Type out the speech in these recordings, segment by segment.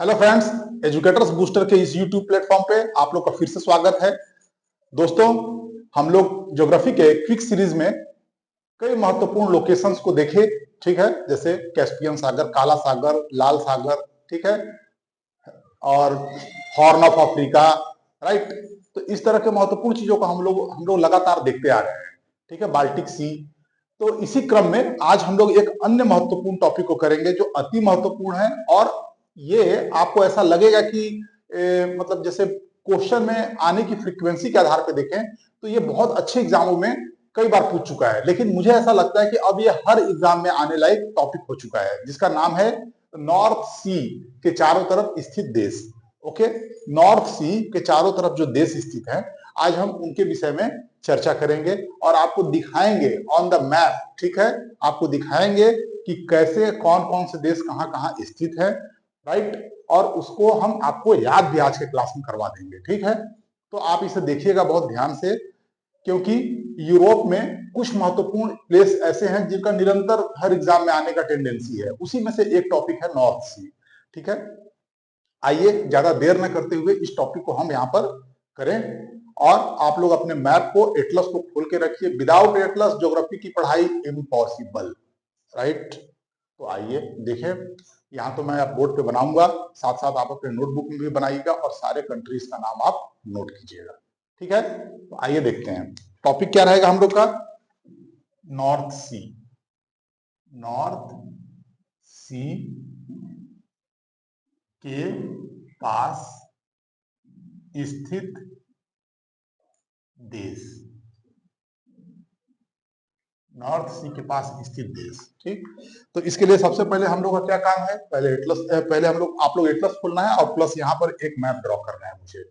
Hello friends, educators booster के इस YouTube platform पे आप लोग का फिर से स्वागत है। दोस्तों, हम लोग ज्योग्राफी के क्विक सीरीज में कई महत्वपूर्ण लोकेशंस को देखे, ठीक है, जैसे कैस्पियन सागर, काला सागर, लाल सागर, ठीक है, और हॉर्न ऑफ अफ्रीका, राइट। तो इस तरह के महत्वपूर्ण चीजों को हम लोग लगातार देखते आ रहे हैं, ठीक है, बाल्टिक सी। तो इसी क्रम में आज हम लोग एक अन्य महत्वपूर्ण टॉपिक को करेंगे जो अति महत्वपूर्ण है, और ये आपको ऐसा लगेगा कि मतलब जैसे क्वेश्चन में आने की फ्रीक्वेंसी के आधार पर देखें तो ये बहुत अच्छे एग्जामों में कई बार पूछ चुका है, लेकिन मुझे ऐसा लगता है कि अब ये हर एग्जाम में आने लायक टॉपिक हो चुका है, जिसका नाम है नॉर्थ सी के चारों तरफ स्थित देश। ओके, नॉर्थ सी के चारों तरफ जो देश स्थित है, आज हम उनके विषय में चर्चा करेंगे और आपको दिखाएंगे ऑन द मैप, ठीक है, आपको दिखाएंगे कि कैसे कौन कौन से देश कहां कहां स्थित है, राइट। और उसको हम आपको याद भी आज के क्लास में करवा देंगे, ठीक है। तो आप इसे देखिएगा बहुत ध्यान से, क्योंकि यूरोप में कुछ महत्वपूर्ण प्लेस ऐसे हैं जिनका निरंतर हर एग्जाम में आने का टेंडेंसी है, उसी में से एक टॉपिक है नॉर्थ सी, ठीक है। आइए ज्यादा देर न करते हुए इस टॉपिक को हम यहाँ पर करें, और आप लोग अपने मैप को, एटलस को खोल के रखिए। विदाउट एटलस ज्योग्राफी की पढ़ाई इम्पॉसिबल, राइट। तो आइए देखिए, यहाँ तो मैं आप बोर्ड पे बनाऊंगा, साथ साथ आप अपने नोटबुक में भी बनाइएगा और सारे कंट्रीज का नाम आप नोट कीजिएगा, ठीक है। तो आइए देखते हैं टॉपिक क्या रहेगा हम लोग का। नॉर्थ सी, नॉर्थ सी के पास स्थित देश, नॉर्थ सी के पास स्थित देश, ठीक। तो इसके लिए सबसे पहले हम लोग का क्या काम है, पहले एटलस, पहले आप लोग एटलस खोलना है और प्लस यहाँ पर एक मैप ड्रॉ करना है मुझे,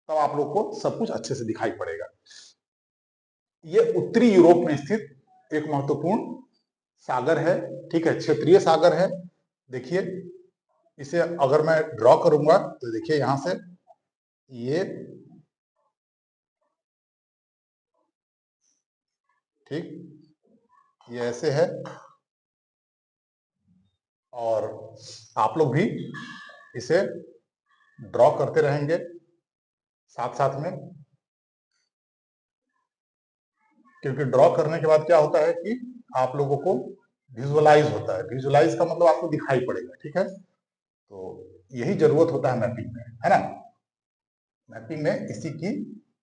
तब आप लोग को सब कुछ अच्छे से दिखाई पड़ेगा। ये उत्तरी यूरोप में स्थित एक महत्वपूर्ण सागर है, ठीक है, क्षेत्रीय सागर है। देखिए, इसे अगर मैं ड्रॉ करूंगा तो देखिए यहां से ये, ठीक, ये ऐसे है, और आप लोग भी इसे ड्रॉ करते रहेंगे साथ साथ में, क्योंकि ड्रॉ करने के बाद क्या होता है कि आप लोगों को विजुअलाइज होता है। विजुअलाइज का मतलब आपको दिखाई पड़ेगा, ठीक है। तो यही जरूरत होता है मैपिंग में, है ना। मैपिंग में इसी की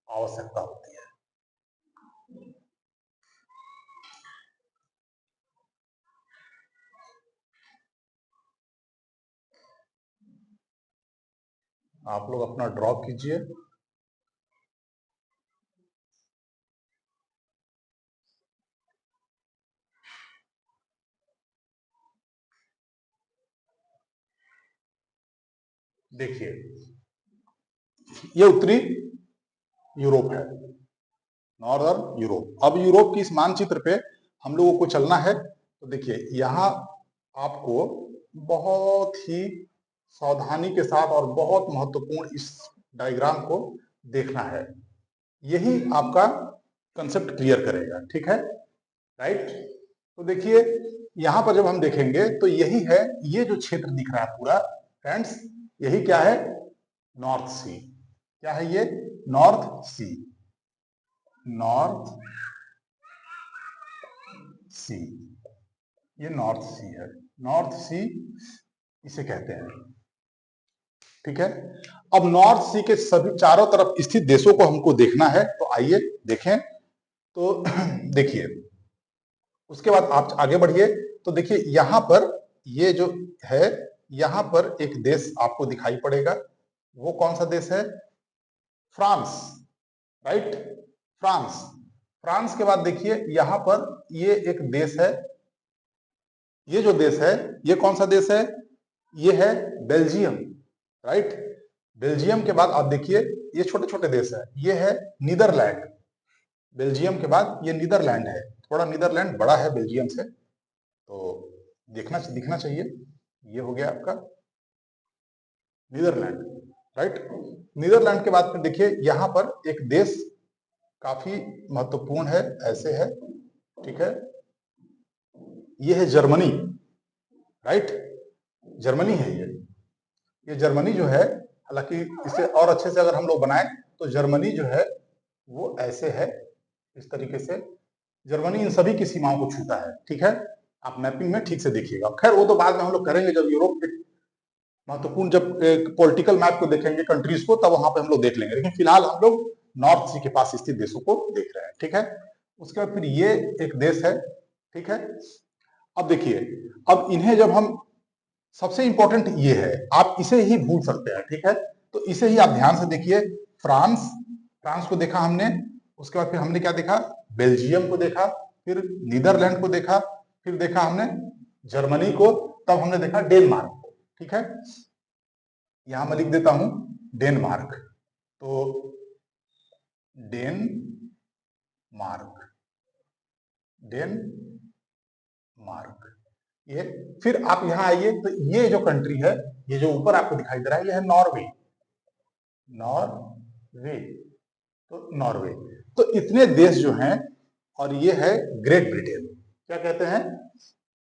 आवश्यकता होती है। आप लोग अपना ड्रॉ कीजिए। देखिए, ये उत्तरी यूरोप है, नॉर्दर्न यूरोप। अब यूरोप की इस मानचित्र पे हम लोगों को चलना है। तो देखिए, यहाँ आपको बहुत ही सावधानी के साथ और बहुत महत्वपूर्ण इस डायग्राम को देखना है, यही आपका कंसेप्ट क्लियर करेगा, ठीक है, राइट। तो देखिए, यहां पर जब हम देखेंगे तो यही है, ये जो क्षेत्र दिख रहा है पूरा फ्रेंड्स, यही क्या है, नॉर्थ सी। क्या है ये, नॉर्थ सी, नॉर्थ सी, ये नॉर्थ सी है, नॉर्थ सी इसे कहते हैं, ठीक है। अब नॉर्थ सी के सभी चारों तरफ स्थित देशों को हमको देखना है, तो आइए देखें। तो देखिए, उसके बाद आप आगे बढ़िए। तो देखिए, यहां पर ये जो है, यहां पर एक देश आपको दिखाई पड़ेगा। वो कौन सा देश है, फ्रांस, राइट, फ्रांस। फ्रांस के बाद देखिए, यहां पर ये एक देश है, ये जो देश है, ये कौन सा देश है, ये है बेल्जियम, राइट। बेल्जियम के बाद आप देखिए, ये छोटे छोटे देश है, ये है नीदरलैंड। बेल्जियम के बाद ये नीदरलैंड है, थोड़ा नीदरलैंड बड़ा है बेल्जियम से, तो दिखना चाहिए। ये हो गया आपका नीदरलैंड, राइट। नीदरलैंड के बाद फिर देखिए, यहां पर एक देश काफी महत्वपूर्ण है, ऐसे है, ठीक है, ये है जर्मनी, राइट, जर्मनी है ये। ये जर्मनी जो है, हालांकि इसे और अच्छे से अगर हम लोग बनाए तो जर्मनी जो है वो ऐसे है, इस तरीके से जर्मनी इन सभी की सीमाओं को छूता है। ठीक है, आप मैपिंग में ठीक से देखिएगा। खैर वो तो बाद में हम लोग करेंगे, जब यूरोप के महत्वपूर्ण जब पॉलिटिकल मैप को देखेंगे कंट्रीज को, तब वहां पे हम लोग देख लेंगे। लेकिन फिलहाल हम लोग नॉर्थ सी के पास स्थित देशों को देख रहे हैं। ठीक है, उसके बाद फिर ये एक देश है। ठीक है, अब देखिए, अब इन्हें जब हम, सबसे इंपॉर्टेंट ये है, आप इसे ही भूल सकते हैं। ठीक है, तो इसे ही आप ध्यान से देखिए। फ्रांस, फ्रांस को देखा हमने, उसके बाद फिर हमने क्या देखा, बेल्जियम को देखा, फिर नीदरलैंड को देखा, फिर देखा हमने जर्मनी को, तब हमने देखा डेनमार्क को। ठीक है, यहां मैं लिख देता हूं डेनमार्क। तो डेनमार्क, डेनमार्क, ये, फिर आप यहां आइए तो ये जो कंट्री है, ये जो ऊपर आपको दिखाई दे रहा है, ये है नॉर्वे। नॉर्वे, तो नॉर्वे, तो इतने देश जो हैं, और ये है ग्रेट ब्रिटेन। क्या कहते हैं,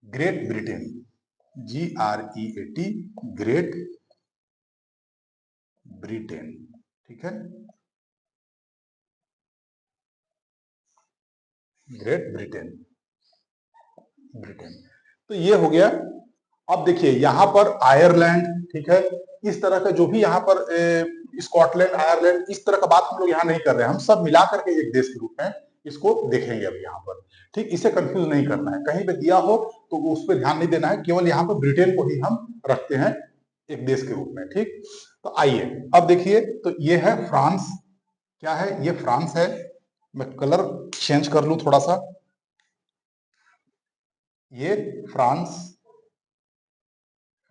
great Britain, GREAT, great Britain. ठीक है, ग्रेट ब्रिटेन, ब्रिटेन, तो ये हो गया। अब देखिए यहां पर आयरलैंड, ठीक है, इस तरह का जो भी यहाँ पर स्कॉटलैंड, आयरलैंड, इस तरह का बात हम लोग यहाँ नहीं कर रहे हैं, हम सब मिलाकर के एक देश के रूप में इसको देखेंगे अभी यहाँ पर। ठीक, इसे कंफ्यूज नहीं करना है, कहीं पे दिया हो तो उस पर ध्यान नहीं देना है, केवल यहाँ पर ब्रिटेन को ही हम रखते हैं एक देश के रूप में। ठीक, तो आइए अब देखिए, तो ये है फ्रांस। क्या है, ये फ्रांस है। मैं कलर चेंज कर लूं थोड़ा सा, ये फ्रांस,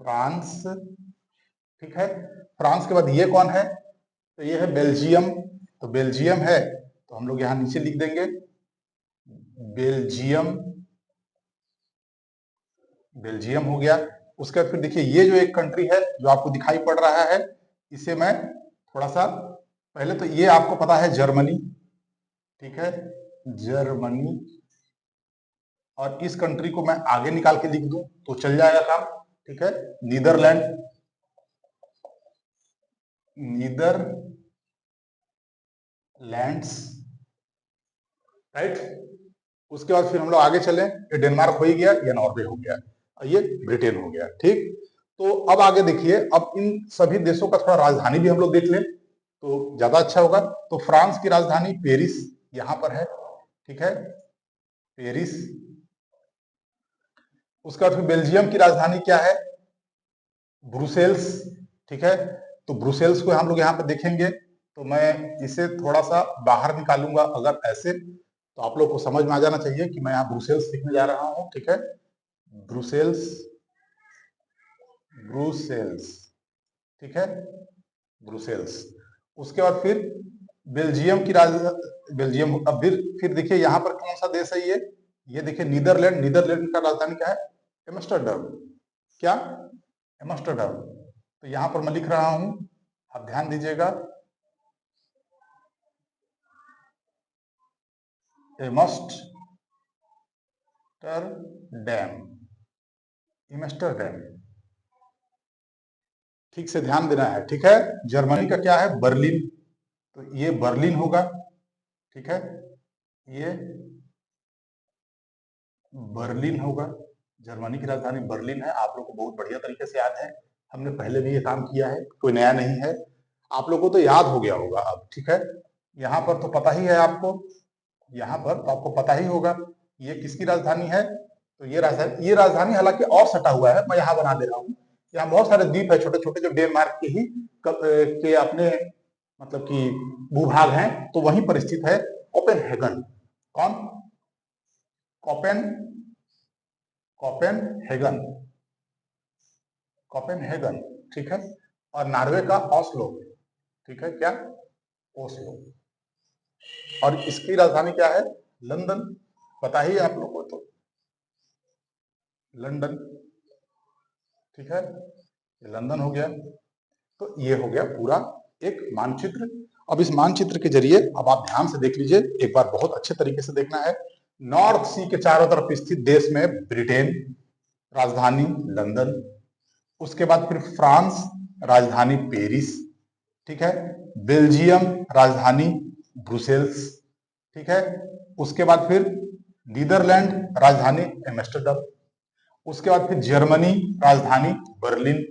फ्रांस, ठीक है। फ्रांस के बाद ये कौन है, तो ये है बेल्जियम। तो बेल्जियम है, तो हम लोग यहां नीचे लिख देंगे बेल्जियम, बेल्जियम हो गया। उसके बाद फिर देखिए ये जो एक कंट्री है जो आपको दिखाई पड़ रहा है, इसे मैं थोड़ा सा, पहले तो ये आपको पता है जर्मनी, ठीक है, जर्मनी, और इस कंट्री को मैं आगे निकाल के लिख दूं तो चल जाएगा काम। ठीक है, नीदरलैंड, नीदरलैंड्स, राइट। उसके बाद फिर हम लोग आगे चले, ये डेनमार्क हो ही गया, ये नॉर्वे हो गया, और ये ब्रिटेन हो गया। ठीक, तो अब आगे देखिए, अब इन सभी देशों का थोड़ा राजधानी भी हम लोग देख लें तो ज्यादा अच्छा होगा। तो फ्रांस की राजधानी पेरिस यहां पर है। ठीक है, पेरिस। उसके बाद फिर बेल्जियम की राजधानी क्या है, ब्रुसेल्स। ठीक है, तो ब्रुसेल्स को हम लोग यहाँ पे देखेंगे, तो मैं इसे थोड़ा सा बाहर निकालूंगा, अगर ऐसे तो आप लोग को समझ में आ जाना चाहिए कि मैं यहाँ ब्रुसेल्स लिखने जा रहा हूँ। ठीक है, ब्रुसेल्स, ब्रुसेल्स, ठीक है, ब्रुसेल्स। उसके बाद फिर बेल्जियम की बेल्जियम। अब फिर देखिए यहाँ पर कौन सा देश है, ये देखिए नीदरलैंड। नीदरलैंड का राजधानी क्या है, एम्स्टर्डम। क्या, एम्स्टर्डम। तो यहां पर मैं लिख रहा हूं, आप ध्यान दीजिएगा, एम्स्टर्डम, एम्स्टर्डम, ठीक से ध्यान देना है। ठीक है, जर्मनी का क्या है, बर्लिन, तो ये बर्लिन होगा। ठीक है, ये बर्लिन होगा, जर्मनी की राजधानी बर्लिन है। आप लोग को बहुत बढ़िया तरीके से याद है, हमने पहले भी ये काम किया है, कोई नया नहीं है, आप लोगों को तो याद हो गया होगा अब। ठीक है, यहाँ पर तो पता ही है आपको, यहाँ पर तो आपको पता ही होगा ये किसकी राजधानी है। तो ये राजधानी हालांकि और सटा हुआ है, मैं यहाँ बना दे रहा हूँ। यहाँ बहुत सारे द्वीप है छोटे छोटे, जो डेनमार्क के ही के अपने मतलब कि भूभाग हैं, तो वहीं पर स्थित है कोपेनहेगन। कौन, कोपेन, कोपेनहेगन, कोपेनहेगन, ठीक है। और नॉर्वे का ओस्लो, ठीक है, क्या, ओस्लो। और इसकी राजधानी क्या है, लंदन, पता ही है आप लोगों को, तो लंदन, ठीक है, ये लंदन हो गया। तो ये हो गया पूरा एक मानचित्र। अब इस मानचित्र के जरिए अब आप ध्यान से देख लीजिए, एक बार बहुत अच्छे तरीके से देखना है। नॉर्थ सी के चारों तरफ स्थित देश में ब्रिटेन, राजधानी लंदन। उसके बाद फिर फ्रांस, राजधानी पेरिस, ठीक है। बेल्जियम राजधानी ब्रुसेल्स, ठीक है। उसके बाद फिर नीदरलैंड राजधानी एम्स्टर्डम, उसके बाद फिर जर्मनी राजधानी बर्लिन,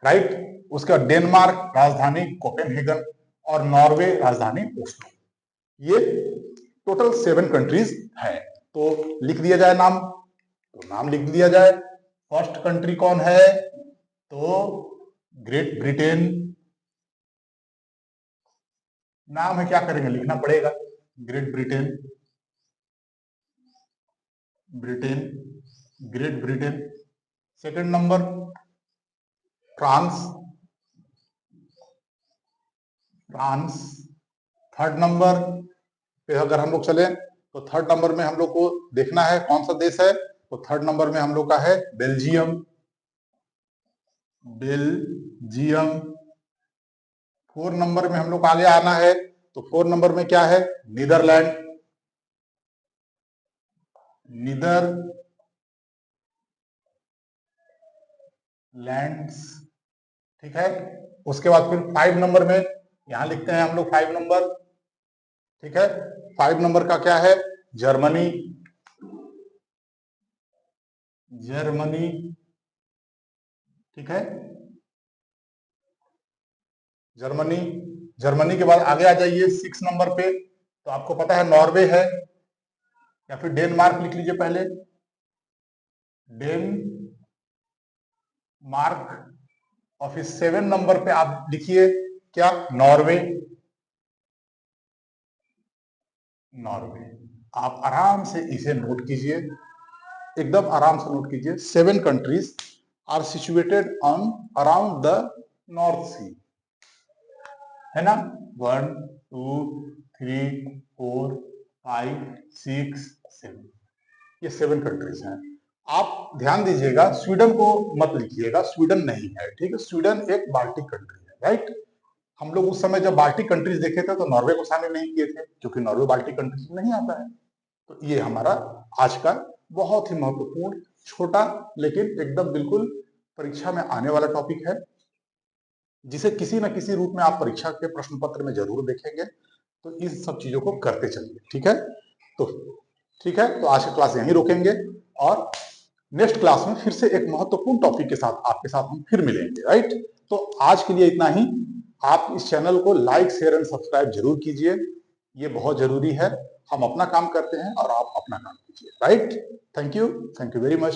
राइट। उसके बाद डेनमार्क राजधानी कोपेनहेगन और नॉर्वे राजधानी ओस्लो। ये टोटल 7 कंट्रीज है। तो लिख दिया जाए नाम, तो नाम लिख दिया जाए। फर्स्ट कंट्री कौन है? तो ग्रेट ब्रिटेन। नाम है, क्या करेंगे, लिखना पड़ेगा। Great Britain, Britain, great Britain. Second number France, France. Third number पे अगर हम लोग चले तो थर्ड नंबर में हम लोग को देखना है कौन सा देश है। तो थर्ड नंबर में हम लोग का है बेल्जियम, बेल्जियम। 4 नंबर में हम लोग आगे आना है, तो 4 नंबर में क्या है? नीदरलैंड, नीदरलैंड्स, ठीक है। उसके बाद फिर 5 नंबर में यहां लिखते हैं हम लोग 5 नंबर, ठीक है। 5 नंबर का क्या है? जर्मनी, जर्मनी, ठीक है। जर्मनी, जर्मनी के बाद आगे आ जाइए 6 नंबर पे, तो आपको पता है नॉर्वे है, या फिर डेनमार्क लिख लीजिए पहले, डेनमार्क। और फिर 7 नंबर पे आप लिखिए क्या? Norway, Norway. आप आराम से इसे नोट कीजिए, एकदम आराम से नोट कीजिए। 7 countries are situated on around the North Sea, है ना। 1 2 3 4 5 6 7, ये 7 कंट्रीज हैं। आप ध्यान दीजिएगा, स्वीडन को मत लिखिएगा, स्वीडन नहीं है, ठीक है। स्वीडन एक बाल्टिक कंट्री है, राइट। हम लोग उस समय जब बाल्टिक कंट्रीज देखे थे तो नॉर्वे को शामिल नहीं किए थे, क्योंकि नॉर्वे बाल्टिक कंट्रीज में नहीं आता है। तो ये हमारा आज का बहुत ही महत्वपूर्ण, छोटा, लेकिन एकदम बिल्कुल परीक्षा में आने वाला टॉपिक है, जिसे किसी न किसी रूप में आप परीक्षा के प्रश्न पत्र में जरूर देखेंगे। तो इस सब चीजों को करते चलिए, ठीक है। तो ठीक है, तो आज की क्लास यहीं रोकेंगे और नेक्स्ट क्लास में फिर से एक महत्वपूर्ण टॉपिक के साथ आपके साथ हम फिर मिलेंगे, राइट। तो आज के लिए इतना ही। आप इस चैनल को लाइक, शेयर एंड सब्सक्राइब जरूर कीजिए, ये बहुत जरूरी है। हम अपना काम करते हैं और आप अपना काम कीजिए, right. Thank you very much.